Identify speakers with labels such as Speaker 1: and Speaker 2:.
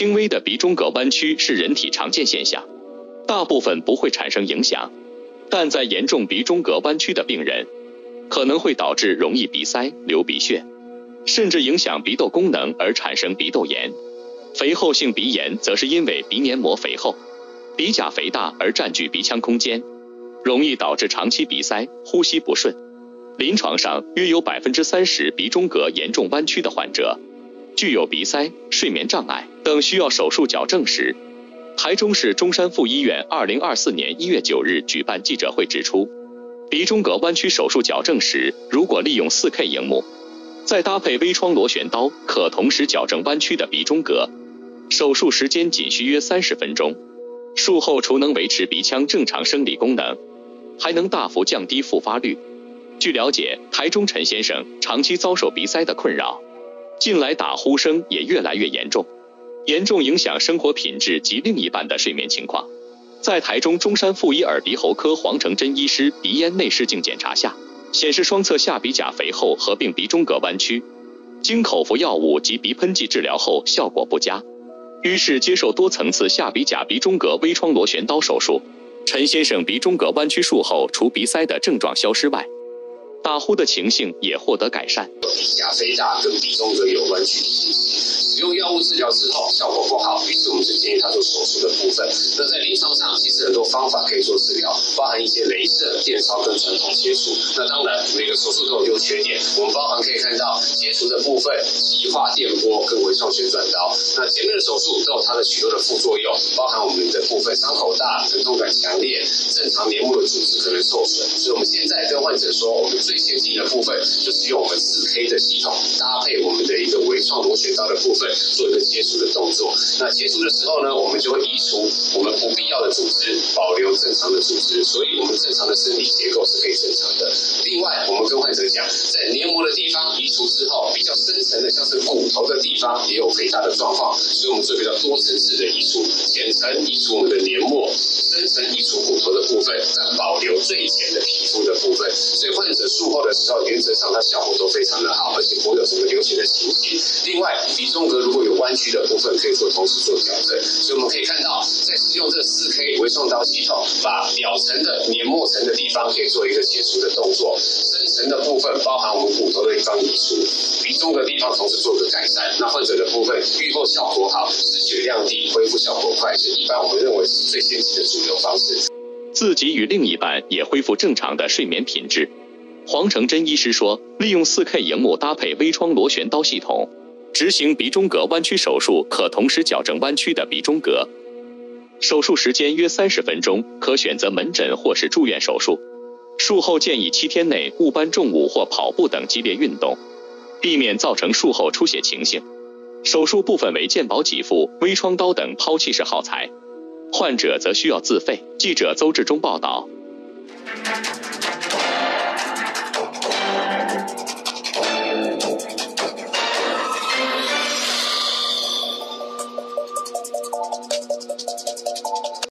Speaker 1: 轻微的鼻中隔弯曲是人体常见现象，大部分不会产生影响，但在严重鼻中隔弯曲的病人，可能会导致容易鼻塞、流鼻血，甚至影响鼻窦功能而产生鼻窦炎。肥厚性鼻炎则是因为鼻黏膜肥厚、鼻甲肥大而占据鼻腔空间，容易导致长期鼻塞、呼吸不顺。临床上约有 30% 鼻中隔严重弯曲的患者具有鼻塞、睡眠障碍等需要手术矫正时，台中市中山附医院2024年1月9日举办记者会指出，鼻中隔弯曲手术矫正时，如果利用 4K 萤幕，再搭配微创螺旋刀，可同时矫正弯曲的鼻中隔，手术时间仅需约30分钟。术后除能维持鼻腔正常生理功能，还能大幅降低复发率。据了解，台中陈先生长期遭受鼻塞的困扰，近来打呼声也越来越严重，严重影响生活品质及另一半的睡眠情况。在台中中山附一耳鼻喉科黄成真医师鼻咽内视镜检查下，显示双侧下鼻甲肥厚合并鼻中隔弯曲，经口服药物及鼻喷剂治疗后效果不佳，于是接受多层次下鼻甲鼻中隔微创螺旋刀手术。陈先生鼻中隔弯曲术后，除鼻塞的症状消失外，打呼的情形也获得改善。
Speaker 2: 鼻甲肥大跟鼻中隔有弯曲的情形，使用药物治疗之后效果不好，于是我们就建议他做手术的部分。那在临床上其实很多方法可以做治疗，包含一些雷射、电烧跟传统切除。那当然每个手术都有优缺点，我们包含可以看到切除的部分、极化电波跟微创旋转刀。那前面的手术都有它的许多的副作用，包含我们的部分伤口大、疼痛感强烈，正常黏膜的组织可能受损。所以我们现在跟患者说，我们最先进的部分就是用我们 4K 的系统搭配我们的一个微创螺旋刀的部分做一个切除的动作。那切除的时候呢，我们就会移除我们不必要的组织，保留正常的组织，所以我们正常的生理结构是可以正常的。另外我们跟患者讲，在黏膜的地方移除之后，比较深层的像是骨头的地方也有肥大的状况，所以我们做比较多层次的移除，浅层移除我们的黏膜，深层移除骨头的部分，但保留最浅的皮肤的部分。所以患者术后的时候，原则上它效果都非常的好，而且不会有什么流血的情形。另外，鼻中隔如果有弯曲的部分，可以同时做矫正。所以我们可以看到，在使用这 4K 微创刀系统，把表层的黏膜层的地方可以做一个切除的动作，深层的部分包含我们骨头的地方移除，鼻中隔地方同时做个改善。那患者的部分愈后效果好，失血量低，恢复效果快，是一般我们认为是最先进的主流方式。
Speaker 1: 自己与另一半也恢复正常的睡眠品质。黄成真医师说，利用 4K 萤幕搭配微创螺旋刀系统，执行鼻中隔弯曲手术，可同时矫正弯曲的鼻中隔。手术时间约30分钟，可选择门诊或是住院手术。术后建议7天内勿搬重物或跑步等激烈运动，避免造成术后出血情形。手术部分为健保给付、微创刀等抛弃式耗材，患者则需要自费。记者邹志忠报道。